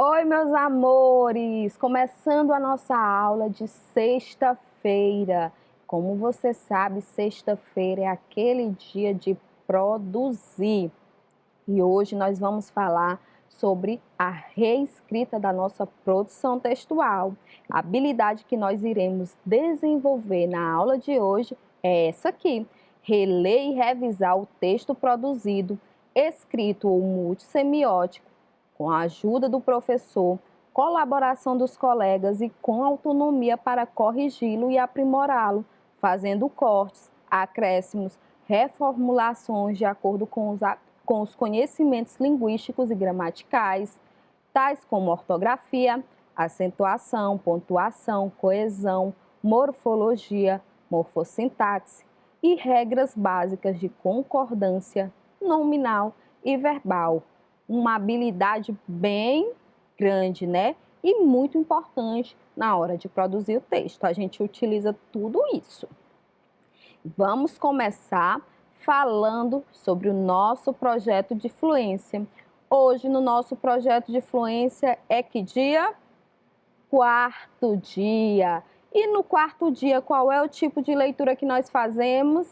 Oi, meus amores! Começando a nossa aula de sexta-feira. Como você sabe, sexta-feira é aquele dia de produzir. E hoje nós vamos falar sobre a reescrita da nossa produção textual. A habilidade que nós iremos desenvolver na aula de hoje é essa aqui: reler e revisar o texto produzido, escrito ou multissemiótico, com a ajuda do professor, colaboração dos colegas e com autonomia para corrigi-lo e aprimorá-lo, fazendo cortes, acréscimos, reformulações de acordo com os conhecimentos linguísticos e gramaticais, tais como ortografia, acentuação, pontuação, coesão, morfologia, morfossintaxe e regras básicas de concordância nominal e verbal. Uma habilidade bem grande, né? E muito importante na hora de produzir o texto. A gente utiliza tudo isso. Vamos começar falando sobre o nosso projeto de fluência. Hoje, no nosso projeto de fluência, é que dia? Quarto dia. E no quarto dia, qual é o tipo de leitura que nós fazemos?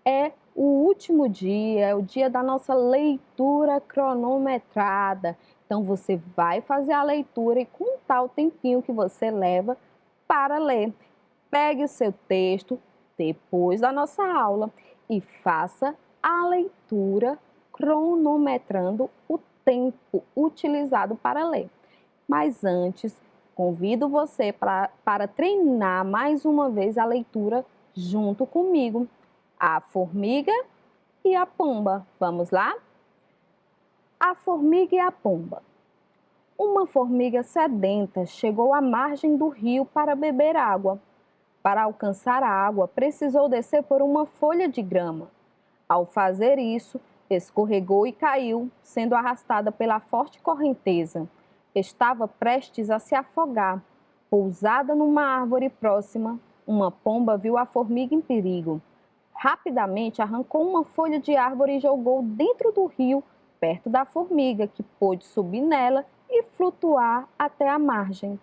É o último dia, é o dia da nossa leitura cronometrada. Então, você vai fazer a leitura e contar o tempinho que você leva para ler. Pegue o seu texto depois da nossa aula e faça a leitura cronometrando o tempo utilizado para ler. Mas antes, convido você para treinar mais uma vez a leitura junto comigo. A formiga e a pomba. Vamos lá? A formiga e a pomba. Uma formiga sedenta chegou à margem do rio para beber água. Para alcançar a água, precisou descer por uma folha de grama. Ao fazer isso, escorregou e caiu, sendo arrastada pela forte correnteza. Estava prestes a se afogar. Pousada numa árvore próxima, uma pomba viu a formiga em perigo. Rapidamente arrancou uma folha de árvore e jogou dentro do rio, perto da formiga, que pôde subir nela e flutuar até a margem.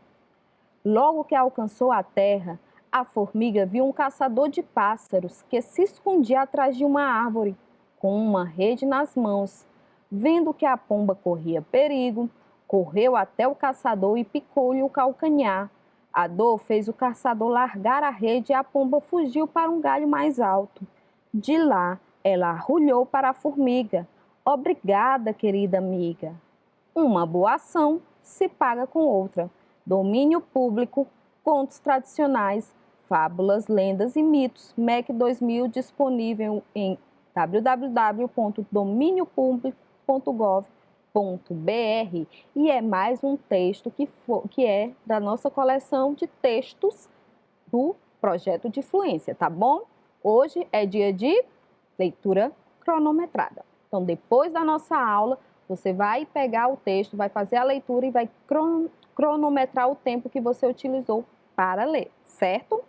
Logo que alcançou a terra, a formiga viu um caçador de pássaros que se escondia atrás de uma árvore, com uma rede nas mãos. Vendo que a pomba corria perigo, correu até o caçador e picou-lhe o calcanhar. A dor fez o caçador largar a rede e a pomba fugiu para um galho mais alto. De lá, ela arrulhou para a formiga: "Obrigada, querida amiga." Uma boa ação se paga com outra. Domínio público, contos tradicionais, fábulas, lendas e mitos. MEC 2000 disponível em www.dominiopublico.gov.br e é mais um texto que é da nossa coleção de textos do projeto de fluência, tá bom? Hoje é dia de leitura cronometrada. Então, depois da nossa aula, você vai pegar o texto, vai fazer a leitura e vai cronometrar o tempo que você utilizou para ler, certo?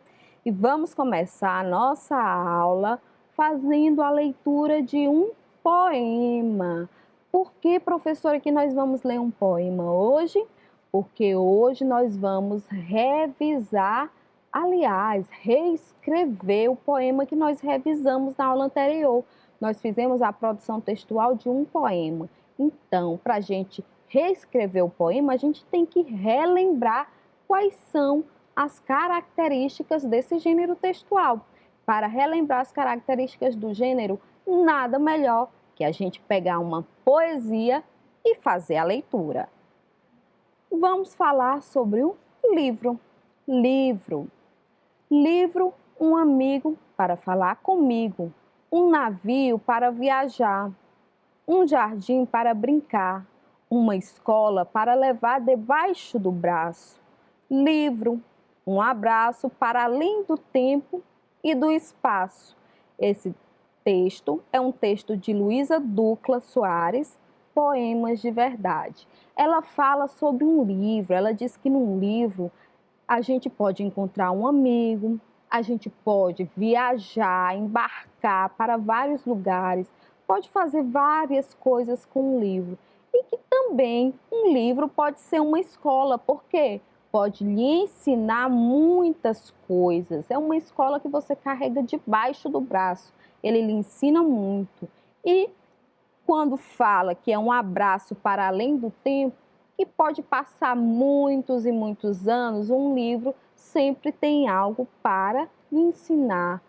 E vamos começar a nossa aula fazendo a leitura de um poema. Por que, professora, que nós vamos ler um poema hoje? Porque hoje nós vamos revisar, aliás, reescrever o poema que nós revisamos na aula anterior. Nós fizemos a produção textual de um poema. Então, para a gente reescrever o poema, a gente tem que relembrar quais são as características desse gênero textual. Para relembrar as características do gênero, nada melhor que a gente pegar uma poesia e fazer a leitura. Vamos falar sobre o livro. Livro. Livro, um amigo para falar comigo, um navio para viajar, um jardim para brincar, uma escola para levar debaixo do braço. Livro, um abraço para além do tempo e do espaço. Esse texto é um texto de Luísa Ducla Soares, Poemas de Verdade. Ela fala sobre um livro, ela diz que num livro a gente pode encontrar um amigo, a gente pode viajar, embarcar para vários lugares, pode fazer várias coisas com o livro. e que também um livro pode ser uma escola, porque pode lhe ensinar muitas coisas. É uma escola que você carrega debaixo do braço, ele lhe ensina muito. E quando fala que é um abraço para além do tempo, que pode passar muitos e muitos anos, um livro sempre tem algo para ensinar.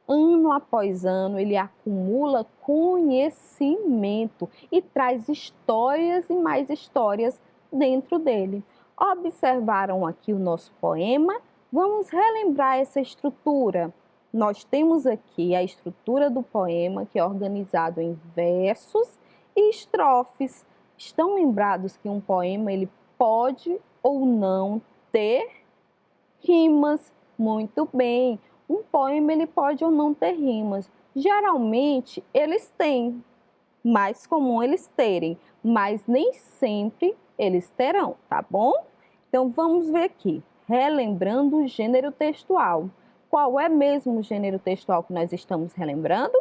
Ano após ano, ele acumula conhecimento e traz histórias e mais histórias dentro dele. Observaram aqui o nosso poema? Vamos relembrar essa estrutura. Nós temos aqui a estrutura do poema, que é organizado em versos e estrofes. Estão lembrados que um poema ele pode ou não ter rimas? Muito bem. Um poema ele pode ou não ter rimas. Geralmente eles têm, mais comum eles terem, mas nem sempre eles terão, tá bom? Então vamos ver aqui, relembrando o gênero textual. Qual é mesmo o gênero textual que nós estamos relembrando?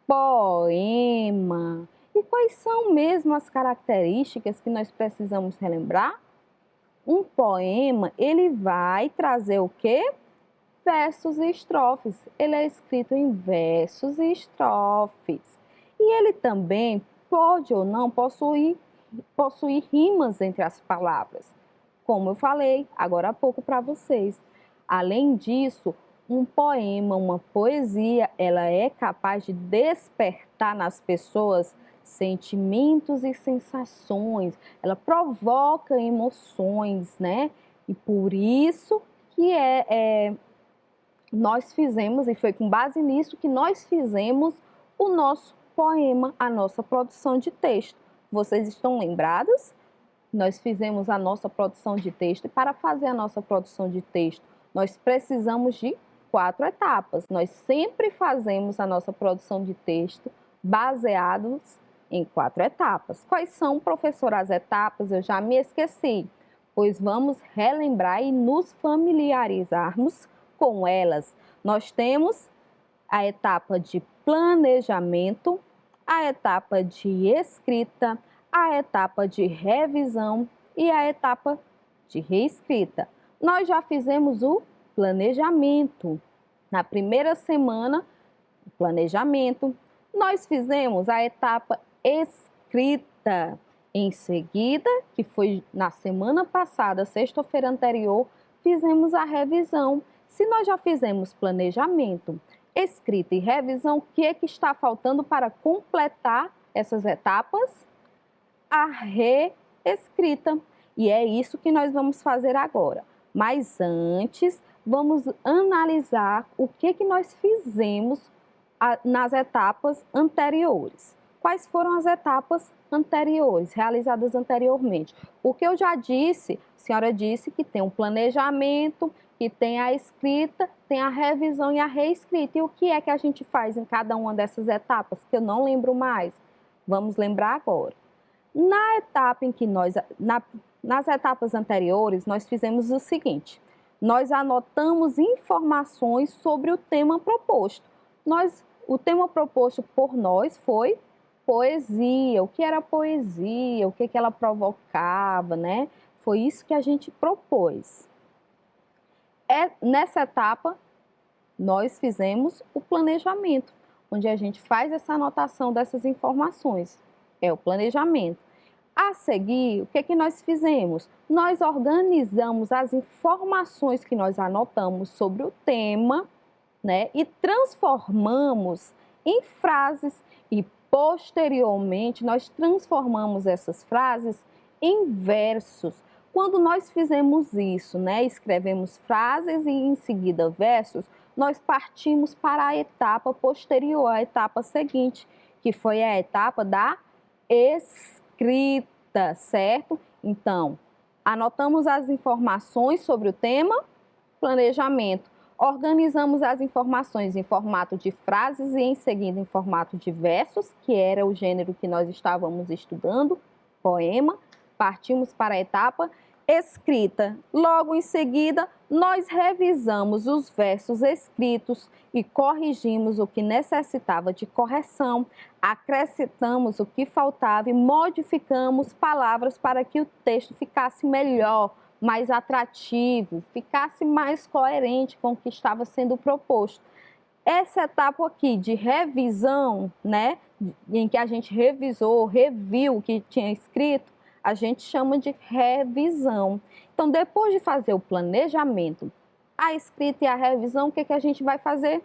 Poema. E quais são mesmo as características que nós precisamos relembrar? Um poema, ele vai trazer o quê? Versos e estrofes. Ele é escrito em versos e estrofes. E ele também pode ou não possuir rimas entre as palavras, como eu falei agora há pouco para vocês. Além disso, um poema, uma poesia, ela é capaz de despertar nas pessoas sentimentos e sensações, ela provoca emoções, né? E por isso que nós fizemos, e foi com base nisso que nós fizemos o nosso poema, a nossa produção de texto. Vocês estão lembrados? Nós fizemos a nossa produção de texto e para fazer a nossa produção de texto, nós precisamos de 4 etapas. Nós sempre fazemos a nossa produção de texto baseados em 4 etapas. Quais são, professora, as etapas? Eu já me esqueci, pois vamos relembrar e nos familiarizarmos com elas. Nós temos a etapa de planejamento, a etapa de escrita, a etapa de revisão e a etapa de reescrita. Nós já fizemos o planejamento. Na primeira semana, o planejamento, nós fizemos a etapa escrita. Em seguida, que foi na semana passada, sexta-feira anterior, fizemos a revisão. Se nós já fizemos planejamento, escrita e revisão, o que é que está faltando para completar essas etapas? A reescrita. E é isso que nós vamos fazer agora. Mas antes, vamos analisar o que é que nós fizemos nas etapas anteriores. Quais foram as etapas anteriores, realizadas anteriormente? Porque eu já disse, a senhora disse que tem um planejamento, que tem a escrita, tem a revisão e a reescrita. E o que é que a gente faz em cada uma dessas etapas, que eu não lembro mais? Vamos lembrar agora. Na etapa em que nas etapas anteriores, nós fizemos o seguinte: nós anotamos informações sobre o tema proposto. O tema proposto por nós foi poesia. O que era poesia? O que ela provocava, né? Foi isso que a gente propôs. Nessa etapa, nós fizemos o planejamento, onde a gente faz essa anotação dessas informações. É o planejamento. A seguir, o que é que nós fizemos? Nós organizamos as informações que nós anotamos sobre o tema, né, e transformamos em frases e posteriormente nós transformamos essas frases em versos. Quando nós fizemos isso, né, escrevemos frases e em seguida versos, nós partimos para a etapa posterior, a etapa seguinte, que foi a etapa da escrita, certo? Então, anotamos as informações sobre o tema, planejamento. Organizamos as informações em formato de frases e em seguida em formato de versos, que era o gênero que nós estávamos estudando, poema. Partimos para a etapa escrita. Logo em seguida, nós revisamos os versos escritos e corrigimos o que necessitava de correção, acrescentamos o que faltava e modificamos palavras para que o texto ficasse melhor, mais atrativo, ficasse mais coerente com o que estava sendo proposto. Essa etapa aqui de revisão, né, em que a gente reviu o que tinha escrito, a gente chama de revisão. Então, depois de fazer o planejamento, a escrita e a revisão, o que a gente vai fazer?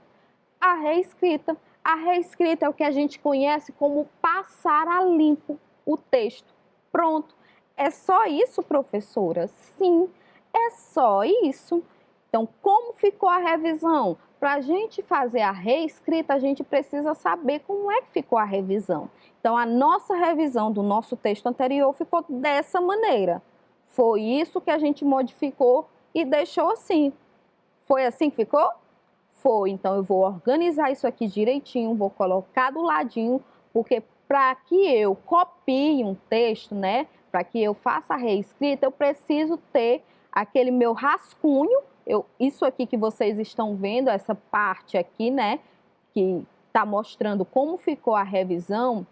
A reescrita. A reescrita é o que a gente conhece como passar a limpo o texto. Pronto. É só isso, professora? Sim, é só isso. Então, como ficou a revisão? Para a gente fazer a reescrita, a gente precisa saber como é que ficou a revisão. Então, a nossa revisão do nosso texto anterior ficou dessa maneira. Foi isso que a gente modificou e deixou assim. Foi assim que ficou? Foi. Então, eu vou organizar isso aqui direitinho, vou colocar do ladinho, porque para que eu copie um texto, né? Para que eu faça a reescrita, eu preciso ter aquele meu rascunho. Isso aqui que vocês estão vendo, essa parte aqui, né? Que está mostrando como ficou a revisão,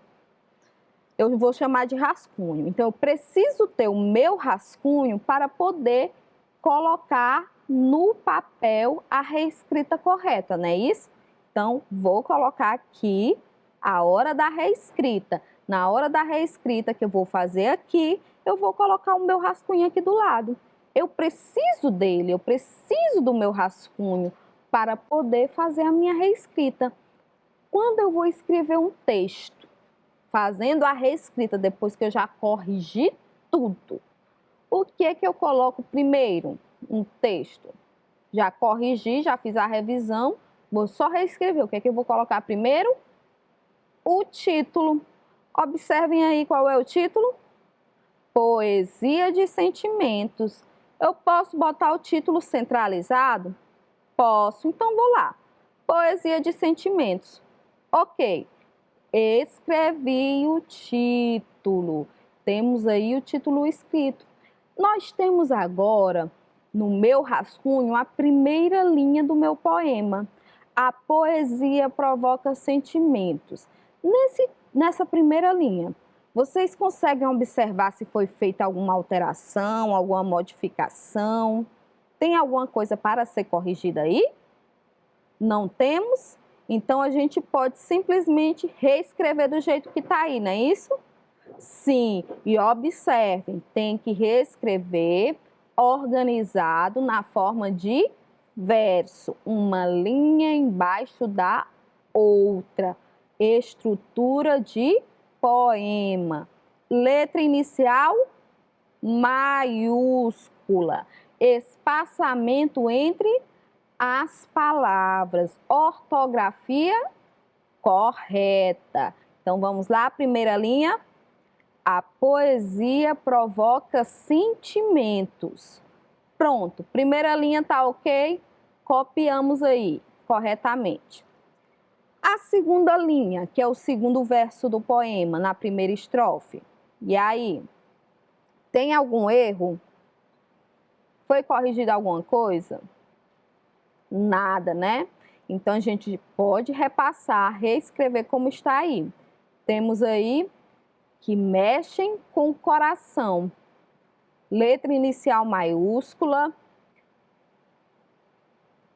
eu vou chamar de rascunho. Então, eu preciso ter o meu rascunho para poder colocar no papel a reescrita correta, não é isso? Então, vou colocar aqui a hora da reescrita. Na hora da reescrita que eu vou fazer aqui, eu vou colocar o meu rascunho aqui do lado. Eu preciso dele, eu preciso do meu rascunho para poder fazer a minha reescrita. Quando eu vou escrever um texto, fazendo a reescrita depois que eu já corrigi tudo, o que é que eu coloco primeiro? Um texto. Já corrigi, já fiz a revisão, vou só reescrever. O que é que eu vou colocar primeiro? O título. Observem aí qual é o título. Poesia de Sentimentos. Eu posso botar o título centralizado? Posso, então vou lá. Poesia de Sentimentos. Ok, escrevi o título. Temos aí o título escrito. Nós temos agora, no meu rascunho, a primeira linha do meu poema. A poesia provoca sentimentos. Nessa primeira linha, vocês conseguem observar se foi feita alguma alteração, alguma modificação? Tem alguma coisa para ser corrigida aí? Não temos? Então, a gente pode simplesmente reescrever do jeito que está aí, não é isso? Sim, e observem, tem que reescrever organizado na forma de verso, uma linha embaixo da outra. Estrutura de poema. Letra inicial maiúscula. Espaçamento entre as palavras. Ortografia correta. Então vamos lá, primeira linha. A poesia provoca sentimentos. Pronto, primeira linha tá ok? Copiamos aí corretamente. A segunda linha, que é o segundo verso do poema, na primeira estrofe. E aí, tem algum erro? Foi corrigida alguma coisa? Nada, né? Então, a gente pode repassar, reescrever como está aí. Temos aí que mexem com o coração. Letra inicial maiúscula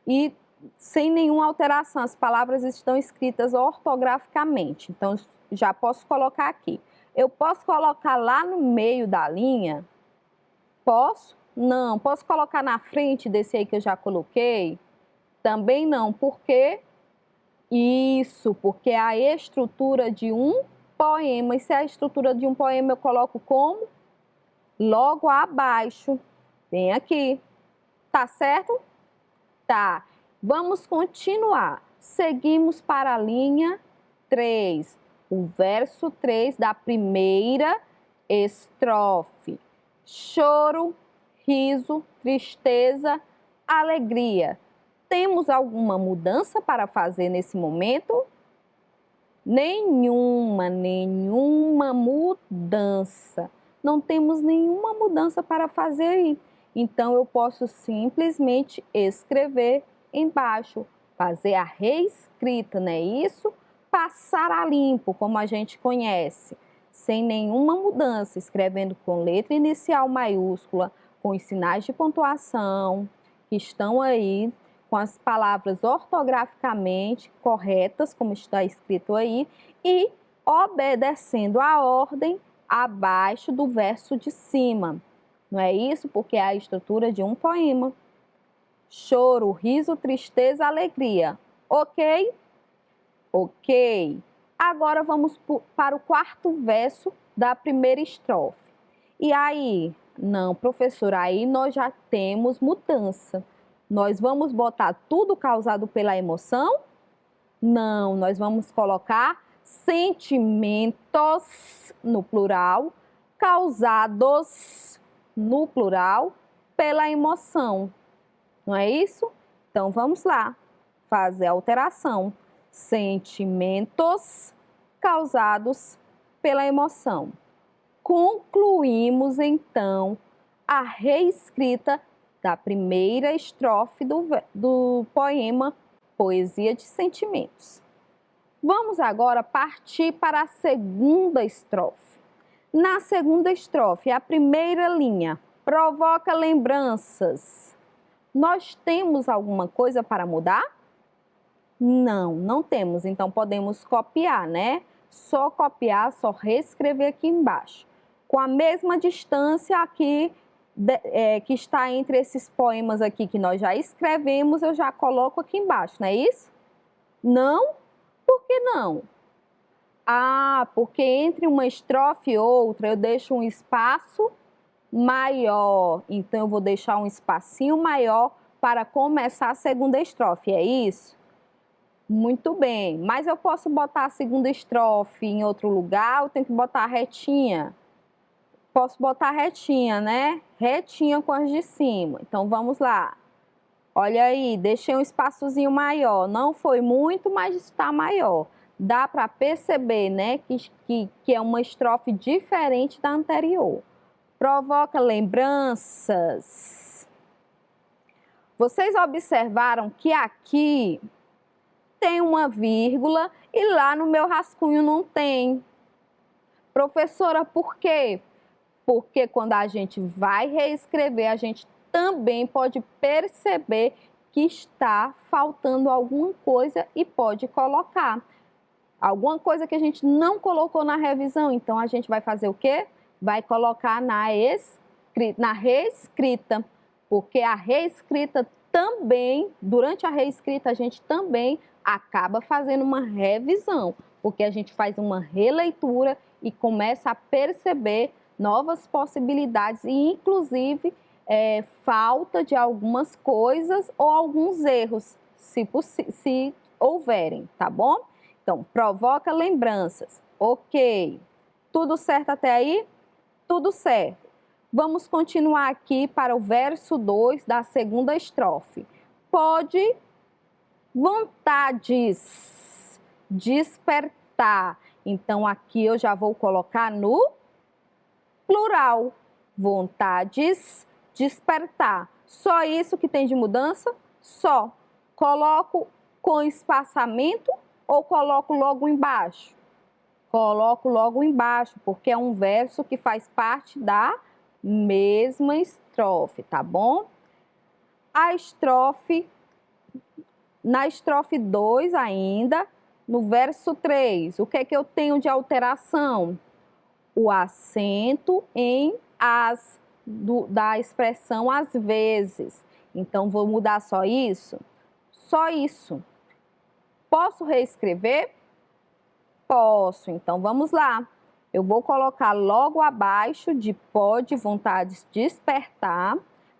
e sem nenhuma alteração. As palavras estão escritas ortograficamente. Então, já posso colocar aqui. Eu posso colocar lá no meio da linha? Posso? Não. Posso colocar na frente desse aí que eu já coloquei? Também não. Por quê? Isso, porque é a estrutura de um poema. E se é a estrutura de um poema, eu coloco como? Logo abaixo. Vem aqui. Tá certo? Tá. Vamos continuar. Seguimos para a linha 3. O verso 3 da primeira estrofe. Choro, riso, tristeza, alegria. Temos alguma mudança para fazer nesse momento? Nenhuma mudança. não temos nenhuma mudança para fazer aí. Então, eu posso simplesmente escrever embaixo, fazer a reescrita, não é isso? Passar a limpo, como a gente conhece, sem nenhuma mudança, escrevendo com letra inicial maiúscula, com os sinais de pontuação que estão aí, com as palavras ortograficamente corretas, como está escrito aí, e obedecendo a ordem abaixo do verso de cima. Não é isso? Porque é a estrutura de um poema. Choro, riso, tristeza, alegria. Ok? Ok. Agora vamos para o quarto verso da primeira estrofe. E aí? Não, professora, aí nós já temos mudança. Nós vamos botar tudo causado pela emoção? Não, nós vamos colocar sentimentos no plural, causados no plural, pela emoção. Não é isso? Então vamos lá, fazer a alteração. Sentimentos causados pela emoção. Concluímos então a reescrita da primeira estrofe do poema Poesia de Sentimentos. Vamos agora partir para a segunda estrofe. Na segunda estrofe, a primeira linha provoca lembranças. Nós temos alguma coisa para mudar? Não, não temos. Então podemos copiar, né? Só copiar, só reescrever aqui embaixo. Com a mesma distância aqui que está entre esses poemas aqui que nós já escrevemos, eu já coloco aqui embaixo, não é isso? Não? Por que não? Ah, porque entre uma estrofe e outra eu deixo um espaço maior. Então eu vou deixar um espacinho maior para começar a segunda estrofe, é isso? Muito bem, mas eu posso botar a segunda estrofe em outro lugar, eu tenho que botar retinha. Posso botar retinha, né? Retinha com as de cima. Então vamos lá. Olha aí, deixei um espaçozinho maior. Não foi muito, mas está maior. Dá para perceber, né, que é uma estrofe diferente da anterior. Provoca lembranças. Vocês observaram que aqui tem uma vírgula e lá no meu rascunho não tem. Professora, por quê? Porque quando a gente vai reescrever, a gente também pode perceber que está faltando alguma coisa e pode colocar. Alguma coisa que a gente não colocou na revisão, então a gente vai fazer o quê? Vai colocar na reescrita, porque a reescrita também, durante a reescrita, a gente também acaba fazendo uma revisão, porque a gente faz uma releitura e começa a perceber novas possibilidades e, inclusive, falta de algumas coisas ou alguns erros, se houverem, tá bom? Então, provoca lembranças. Ok. Tudo certo até aí? Tudo certo. Vamos continuar aqui para o verso 2 da segunda estrofe. Pode vontades despertar. Então, aqui eu já vou colocar no plural. Vontades despertar. Só isso que tem de mudança? Só. Coloco com espaçamento ou coloco logo embaixo? Coloco logo embaixo, porque é um verso que faz parte da mesma estrofe, tá bom? Na estrofe 2 ainda, no verso 3, o que é que eu tenho de alteração? O acento em as, da expressão às vezes. Então, vou mudar só isso? Só isso. Posso reescrever? Posso. Então, vamos lá. Eu vou colocar logo abaixo de pode vontades despertar,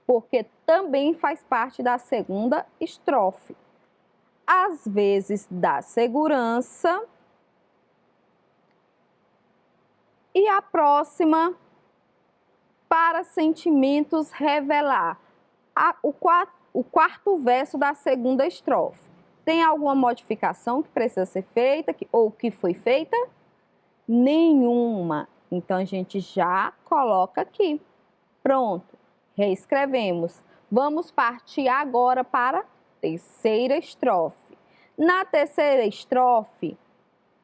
porque também faz parte da segunda estrofe. Às vezes dá segurança. E a próxima, para sentimentos revelar. O quarto verso da segunda estrofe. Tem alguma modificação que precisa ser feita ou que foi feita? Nenhuma. Então, a gente já coloca aqui. Pronto, reescrevemos. Vamos partir agora para a terceira estrofe. Na terceira estrofe,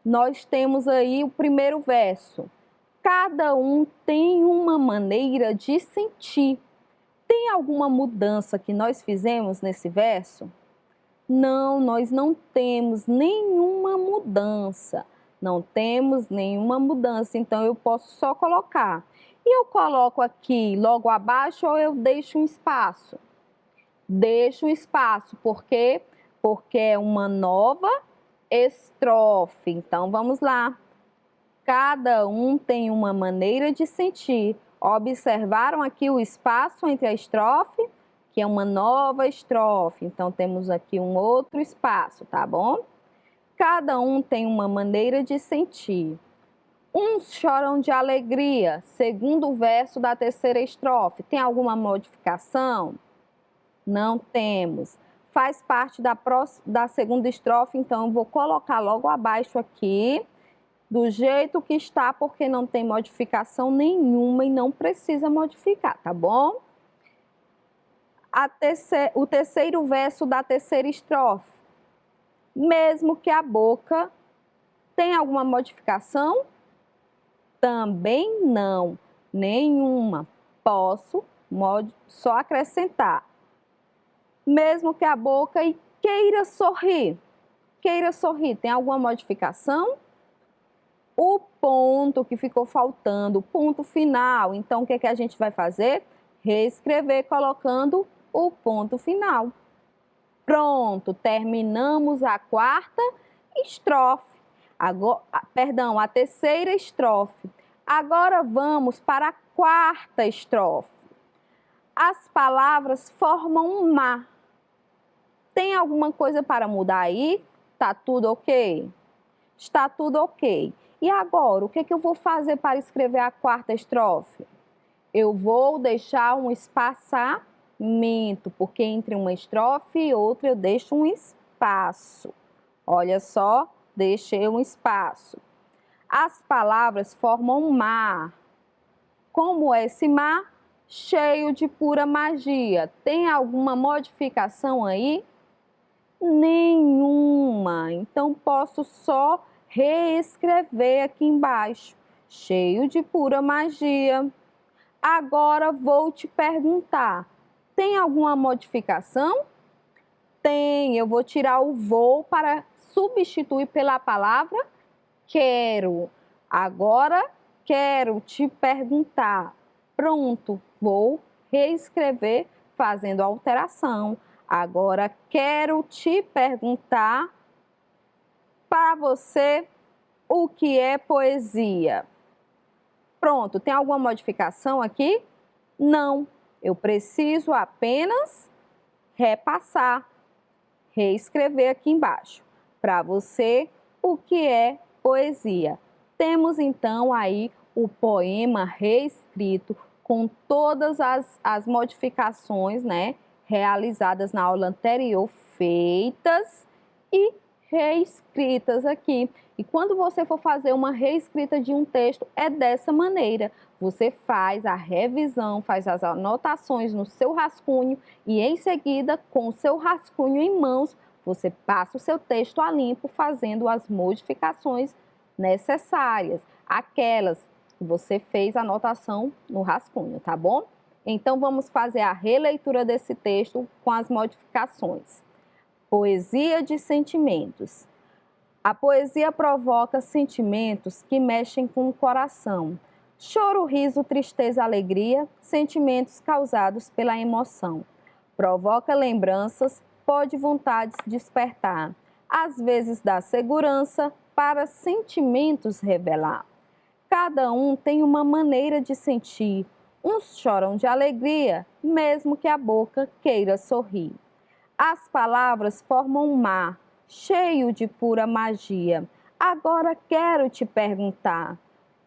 nós temos aí o primeiro verso. Cada um tem uma maneira de sentir. Tem alguma mudança que nós fizemos nesse verso? Não, nós não temos nenhuma mudança. Não temos nenhuma mudança, então eu posso só colocar. E eu coloco aqui logo abaixo ou eu deixo um espaço? Deixo um espaço, por quê? Porque é uma nova estrofe. Então, vamos lá. Cada um tem uma maneira de sentir. Observaram aqui o espaço entre a estrofe? Que é uma nova estrofe. Então, temos aqui um outro espaço, tá bom? Cada um tem uma maneira de sentir. Uns choram de alegria, segundo o verso da terceira estrofe. Tem alguma modificação? Não temos. Faz parte da segunda estrofe, então eu vou colocar logo abaixo aqui, do jeito que está, porque não tem modificação nenhuma e não precisa modificar, tá bom? O terceiro verso da terceira estrofe. Mesmo que a boca tenha alguma modificação? Também não, nenhuma. Posso só acrescentar. Mesmo que a boca queira sorrir. Queira sorrir, tem alguma modificação? O ponto que ficou faltando, o ponto final. Então, o que a gente vai fazer? Reescrever colocando o ponto final. Pronto, terminamos a quarta estrofe. Agora, perdão, a terceira estrofe. Agora vamos para a quarta estrofe. As palavras formam um mar. Tem alguma coisa para mudar aí? Tá tudo ok? Está tudo ok. E agora, o que eu vou fazer para escrever a quarta estrofe? Eu vou deixar um espaçamento, porque entre uma estrofe e outra eu deixo um espaço. Olha só, deixei um espaço. As palavras formam um mar. Como é esse mar? Cheio de pura magia. Tem alguma modificação aí? Nenhuma. Então, posso só reescrever aqui embaixo. Cheio de pura magia. Agora vou te perguntar, tem alguma modificação? Tem, eu vou tirar o vou para substituir pela palavra quero. Agora quero te perguntar. Pronto, vou reescrever fazendo a alteração. Agora quero te perguntar para você o que é poesia. Pronto, tem alguma modificação aqui? Não, eu preciso apenas repassar, reescrever aqui embaixo. Para você, o que é poesia? Temos então aí o poema reescrito com todas as modificações, né, realizadas na aula anterior, feitas e reescritas aqui. E quando você for fazer uma reescrita de um texto, é dessa maneira. Você faz a revisão, faz as anotações no seu rascunho e em seguida, com o seu rascunho em mãos, você passa o seu texto a limpo, fazendo as modificações necessárias, aquelas que você fez a anotação no rascunho, tá bom? Então, vamos fazer a releitura desse texto com as modificações. Poesia de sentimentos. A poesia provoca sentimentos que mexem com o coração. Choro, riso, tristeza, alegria, sentimentos causados pela emoção. Provoca lembranças, pode vontades despertar. Às vezes dá segurança para sentimentos revelar. Cada um tem uma maneira de sentir. Uns choram de alegria, mesmo que a boca queira sorrir. As palavras formam um mar, cheio de pura magia. Agora quero te perguntar,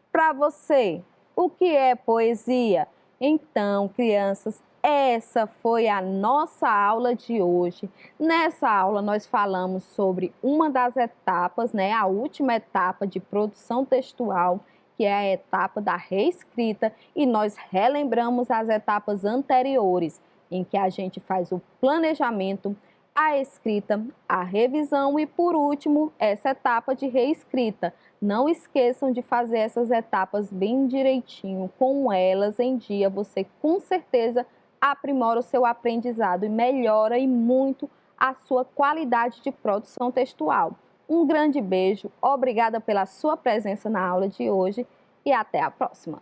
para você, o que é poesia? Então, crianças, essa foi a nossa aula de hoje. Nessa aula nós falamos sobre uma das etapas, né, a última etapa de produção textual, que é a etapa da reescrita, e nós relembramos as etapas anteriores, em que a gente faz o planejamento, a escrita, a revisão e, por último, essa etapa de reescrita. Não esqueçam de fazer essas etapas bem direitinho, com elas em dia, você com certeza aprimora o seu aprendizado e melhora e muito a sua qualidade de produção textual. Um grande beijo, obrigada pela sua presença na aula de hoje e até a próxima!